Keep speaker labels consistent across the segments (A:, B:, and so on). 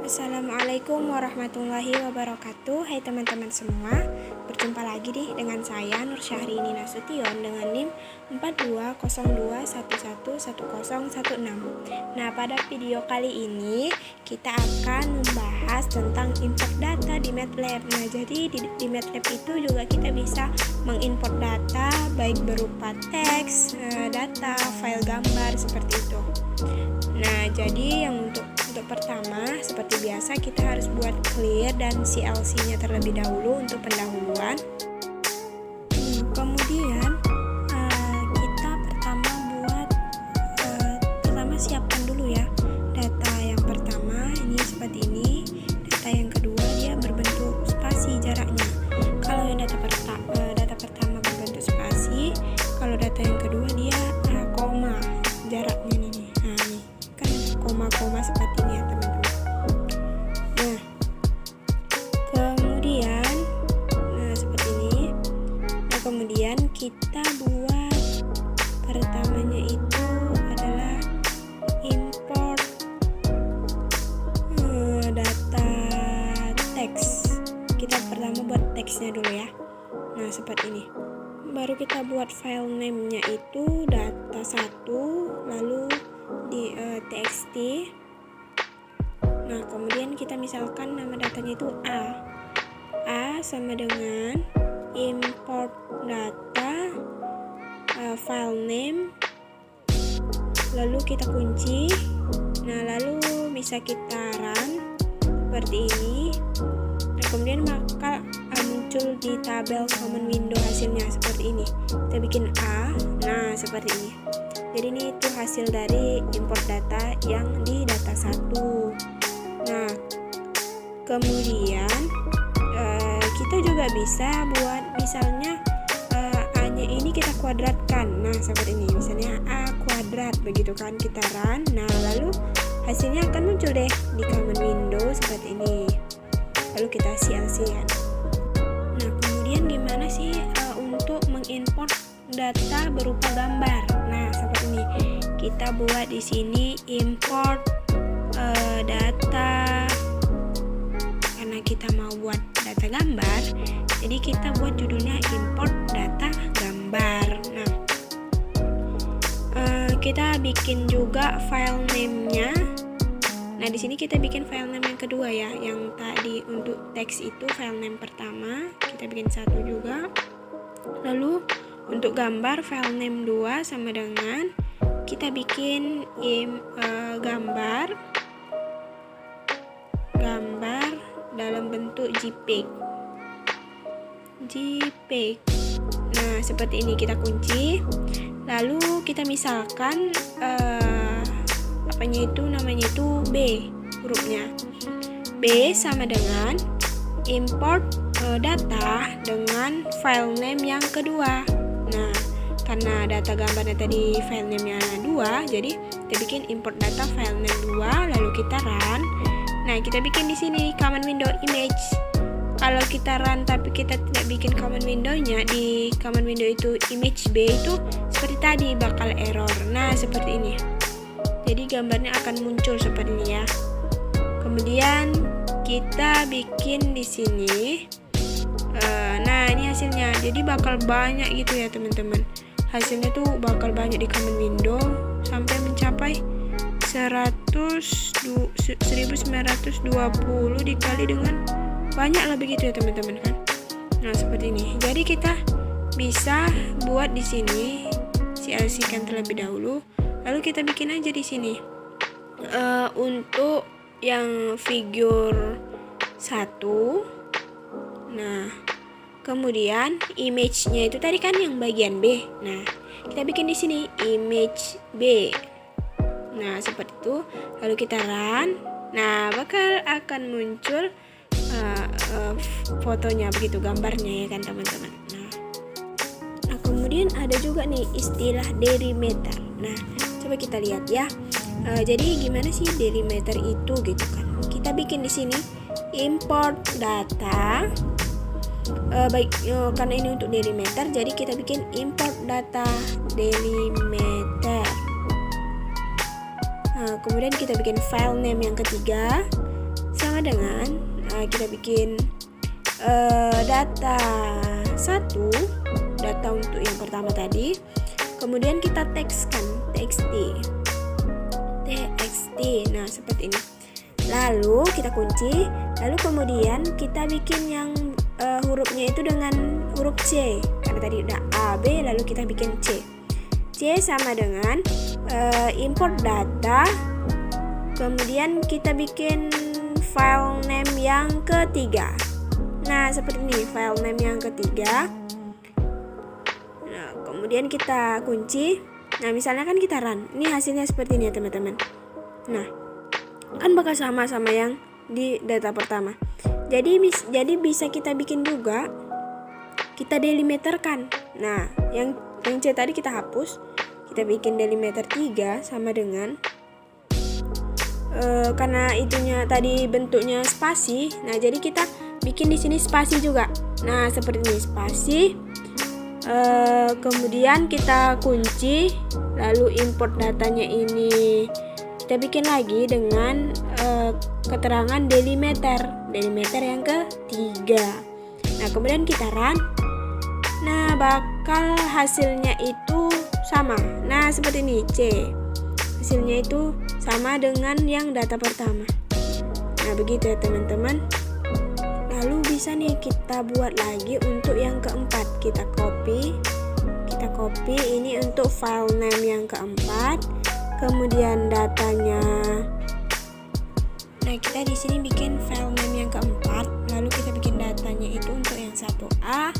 A: Assalamualaikum warahmatullahi wabarakatuh. Hai teman-teman semua, berjumpa lagi nih dengan saya Nur Syahrini Nasution dengan NIM 4202111016. Nah, pada video kali ini kita akan membahas tentang import data di MATLAB. Nah, jadi di MATLAB itu juga kita bisa mengimport data baik berupa teks, data, file gambar seperti itu. Nah, jadi yang untuk pertama, seperti biasa kita harus buat clear dan CLC-nya terlebih dahulu untuk pendahuluan. Kemudian kita pertama siapkan dulu ya data yang pertama ini seperti ini. Data yang kedua dia berbentuk spasi jaraknya. Kalau yang data pertama berbentuk spasi, kalau data yang kedua dia koma jaraknya nih. Nah, ini kan koma-koma seperti ini ya teman-teman. Nah, kemudian seperti ini. Nah, kemudian kita buat pertamanya itu adalah import data teks. Kita pertama buat teksnya dulu ya. Nah, seperti ini. Baru kita buat file name-nya itu data 1 lalu di txt. Nah, kemudian kita misalkan nama datanya itu A sama dengan import data file name, lalu kita kunci. Nah, lalu bisa kita run seperti ini. Nah, kemudian bakal muncul di tabel common window hasilnya seperti ini. Kita bikin A. Nah, seperti ini. Jadi ini itu hasil dari import data yang di data 1. Nah, kemudian kita juga bisa buat misalnya A-nya ini kita kuadratkan. Nah, seperti ini. Misalnya A kuadrat begitu kan, kita run. Nah, lalu hasilnya akan muncul deh di common window seperti ini. Lalu kita CLC kan. Nah, kemudian gimana sih untuk mengimport data berupa gambar? Nah, seperti ini. Kita buat di sini import data. Karena kita mau buat data gambar, jadi kita buat judulnya import data gambar. Nah, kita bikin juga file name-nya. Nah, di sini kita bikin file name yang kedua ya. Yang tadi untuk teks itu file name pertama, kita bikin satu juga. Lalu untuk gambar file name 2 sama dengan kita bikin gambar dalam bentuk JPEG. Nah, seperti ini kita kunci. Lalu kita misalkan namanya itu B hurufnya. B sama dengan import data dengan file name yang kedua. Nah, karena data gambarnya tadi file name-nya 2, jadi kita bikin import data file name 2 lalu kita run. Nah, kita bikin di sini common window image. Kalau kita run tapi kita tidak bikin common window-nya, di common window itu image B itu seperti tadi bakal error. Nah, seperti ini. Jadi gambarnya akan muncul seperti ini ya. Kemudian kita bikin di sini. Nah, ini hasilnya. Jadi bakal banyak gitu ya teman-teman. Hasilnya tuh bakal banyak di common window sampai mencapai 1920 dikali dengan banyak lah begitu ya teman-teman kan. Nah, seperti ini. Jadi kita bisa buat di sini CLC-kan terlebih dahulu. Lalu kita bikin aja di sini. Untuk yang figure 1. Nah, kemudian image-nya itu tadi kan yang bagian B. Nah, kita bikin di sini image B. Nah, seperti itu. Lalu kita run. Nah, bakal akan muncul fotonya begitu, gambarnya ya kan teman-teman. Nah, kemudian ada juga nih istilah delimiter. Nah, coba kita lihat ya. Jadi gimana sih delimiter itu gitu kan? Kita bikin di sini import data. Karena ini untuk delimiter, jadi kita bikin import data delimiter. Kemudian kita bikin file name yang ketiga sama dengan kita bikin data 1, data untuk yang pertama tadi, kemudian kita tekskan txt. Nah seperti ini, lalu kita kunci, lalu kemudian kita bikin yang hurufnya itu dengan huruf C, karena tadi udah A, B, lalu kita bikin C. C sama dengan import data, kemudian kita bikin file name yang ketiga. Nah seperti ini file name yang ketiga. Nah kemudian kita kunci. Nah misalnya kan kita run, ini hasilnya seperti ini ya teman-teman. Nah kan bakal sama yang di data pertama. Jadi bisa kita bikin juga, kita delimiterkan. Nah yang C tadi kita hapus, kita bikin delimiter 3 sama dengan karena itunya tadi bentuknya spasi. Nah jadi kita bikin di sini spasi juga. Nah seperti ini spasi. Kemudian kita kunci, lalu import datanya ini kita bikin lagi dengan keterangan delimiter yang ketiga. Nah kemudian kita run. Nah bakal hasilnya itu sama. Nah seperti ini C, hasilnya itu sama dengan yang data pertama. Nah begitu ya teman-teman. Lalu bisa nih kita buat lagi untuk yang keempat. Kita copy ini untuk file name yang keempat, kemudian datanya. Nah kita di sini bikin file name yang keempat, lalu kita bikin datanya itu untuk yang 1A,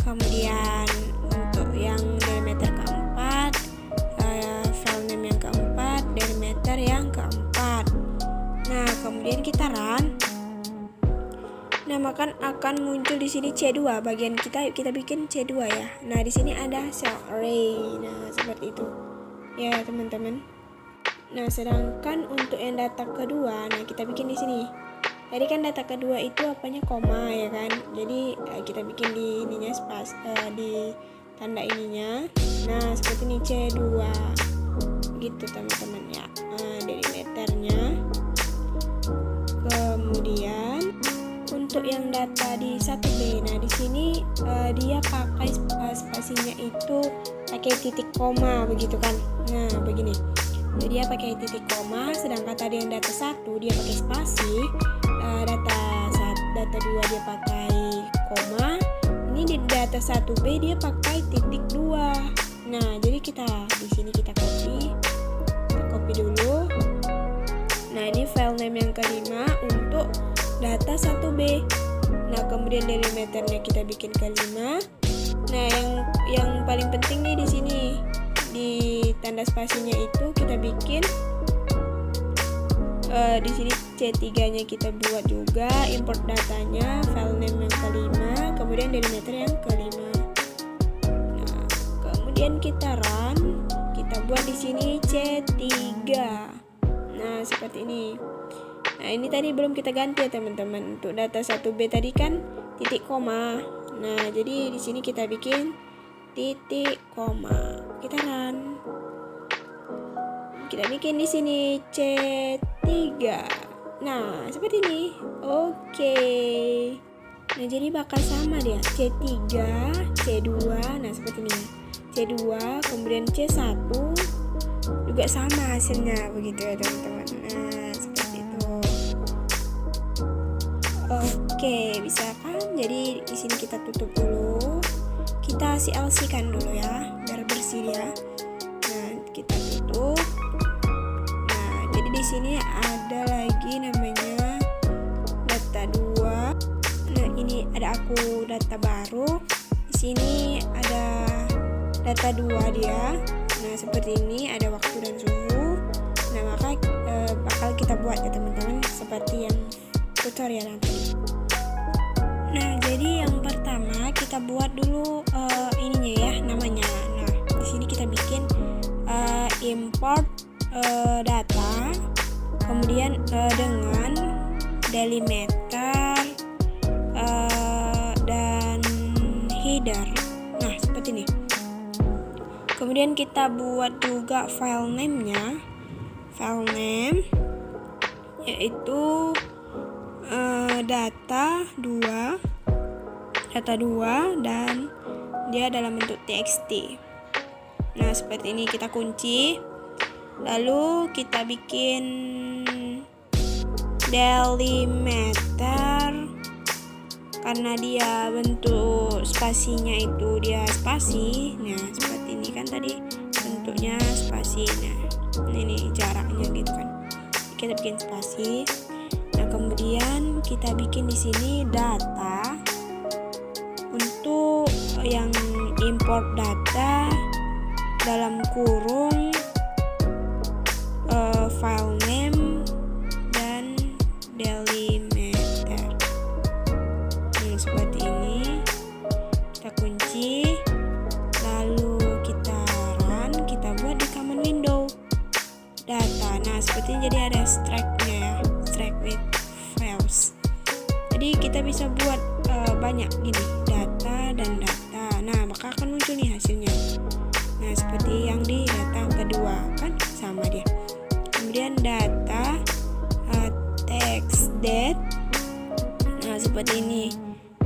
A: kemudian untuk yang delimiter keempat, file name yang keempat, delimiter yang keempat. Nah kemudian kita run. Nah, maka akan muncul di sini C2, bagian kita bikin C2 ya. Nah, di sini ada cell array. Nah, seperti itu. Ya, teman-teman. Nah, sedangkan untuk yang data kedua, nah kita bikin di sini. Tadi kan data kedua itu apanya koma ya kan. Jadi, kita bikin di ininya di tanda ininya. Nah, seperti ini C2. Gitu, teman-teman ya. Nah, delimiternya. Kemudian untuk yang data di 1B, nah di sini dia pakai spasinya itu pakai titik koma begitu kan. Nah begini, jadi dia pakai titik koma, sedangkan tadi yang data 1 dia pakai spasi, data 2 dia pakai koma, ini di data 1B dia pakai titik 2. Nah jadi kita di sini kita copy dulu. Nah ini file name yang kelima untuk data 1B. Nah kemudian delimiternya kita bikin kelima. Nah yang paling penting nih di sini di tanda spasinya itu kita bikin di sini C3-nya kita buat juga, import datanya, file name yang kelima, kemudian delimiter yang kelima. Nah kemudian kita run, kita buat di sini C3. Nah seperti ini. Nah ini tadi belum kita ganti ya teman-teman. Untuk data 1B tadi kan titik koma. Nah jadi di sini kita bikin titik koma. Kita run. Kita bikin di sini C3. Nah seperti ini. Oke. Nah jadi bakal sama dia. C3, C2. Nah seperti ini. C2, kemudian C1 juga sama hasilnya begitu ya teman-teman. Nah oke, bisa kan? Jadi di sini kita tutup dulu. Kita CLC kan dulu ya, biar bersih ya. Nah, kita tutup. Nah, jadi di sini ada lagi namanya data 2. Nah, ini ada aku data baru. Di sini ada data 2 dia. Nah, seperti ini ada waktu dan suhu. Nah, maka bakal kita buat ya teman-teman seperti yang tutorial nanti. Nah jadi yang pertama kita buat dulu ininya ya namanya. Nah di sini kita bikin import data, kemudian dengan delimiter dan header. Nah seperti ini. Kemudian kita buat juga file name-nya, file name yaitu data 2 dan dia dalam bentuk txt. Nah, seperti ini kita kunci. Lalu kita bikin delimiter karena dia bentuk spasinya itu dia spasi. Nah, seperti ini kan tadi bentuknya spasi. Nah, ini jaraknya gitu kan. Kita bikin spasi. Nah, kemudian kita bikin di sini data. Untuk yang import data dalam kurung file name dan delimiter. Seperti ini kita kunci, lalu kita run, kita buat di command window data. Nah, seperti ini, jadi ada strike-nya ya, strike with files. Jadi kita bisa buat banyak gini, data dan data. Nah, maka akan muncul nih hasilnya. Nah, seperti yang di data kedua kan sama dia. Kemudian data text date. Nah, seperti ini.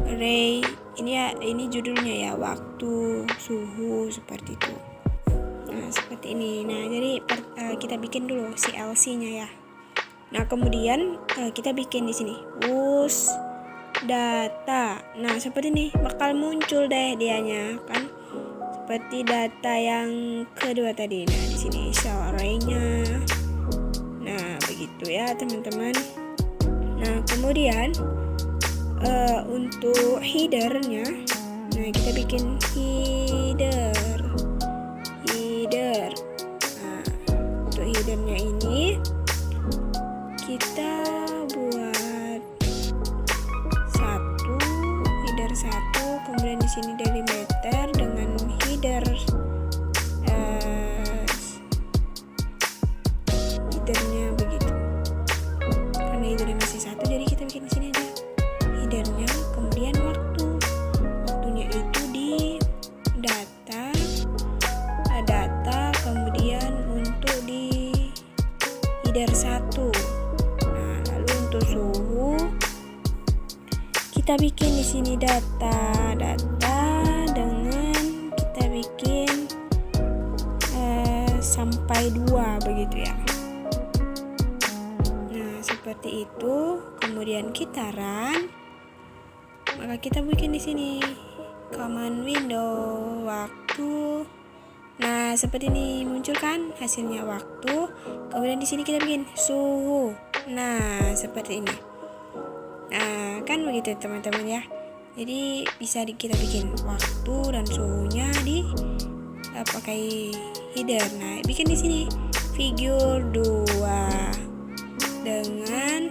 A: Array ini judulnya ya, waktu, suhu, seperti itu. Nah, seperti ini. Nah, jadi kita bikin dulu CLC-nya ya. Nah, kemudian kita bikin di sini use data. Nah, seperti ini bakal muncul deh dianya kan. Seperti data yang kedua tadi. Nah, di sini shell array-nya. Nah, begitu ya, teman-teman. Nah, kemudian untuk header-nya, nah kita bikin header. Nah, untuk header-nya ini kita buat header 1, kemudian di sini delimiter dengan headernya begitu. Karena headernya masih 1, jadi kita bikin di sini aja headernya, kemudian waktunya itu di data, kemudian untuk di header 1. Nah, lalu untuk suhu kita bikin di sini data dengan kita bikin sampai 2 begitu ya. Nah, seperti itu. Kemudian kita run. Maka kita bikin di sini command window waktu. Nah, seperti ini muncul kan hasilnya waktu. Kemudian di sini kita bikin suhu. Nah, seperti ini. Nah, kan begitu teman-teman ya. Jadi bisa kita bikin waktu dan suhunya di pakai header. Nah, bikin di sini figure 2 dengan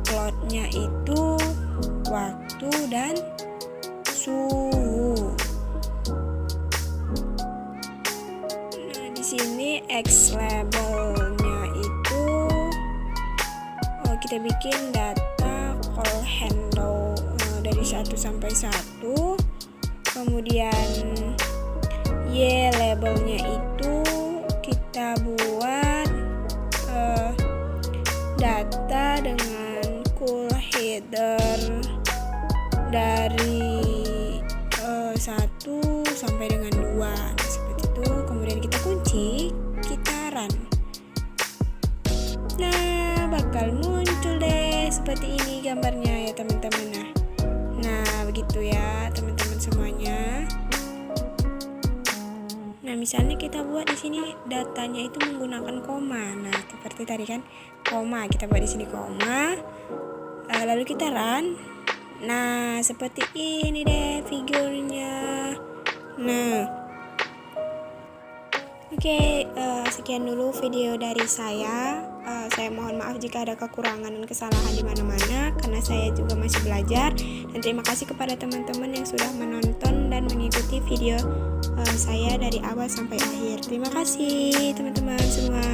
A: plotnya itu waktu dan suhu. Nah, di sini X labelnya itu kita bikin data call handle dari 1 sampai 1. Kemudian Y labelnya itu kita buat data dengan cool header dari 1 sampai dengan 2. Nah, seperti itu. Kemudian kita kunci, kita run. Nah, bakal muncul deh seperti ini gambarnya ya teman-teman. Nah, begitu ya teman-teman semuanya. Nah, misalnya kita buat di sini datanya itu menggunakan koma. Nah, seperti tadi kan koma, kita buat di sini koma. Lalu kita run. Nah, seperti ini deh figurnya. Nah, oke, sekian dulu video dari saya. Saya mohon maaf jika ada kekurangan dan kesalahan di mana-mana karena saya juga masih belajar. Dan terima kasih kepada teman-teman yang sudah menonton dan mengikuti video saya dari awal sampai akhir. Terima kasih teman-teman semua.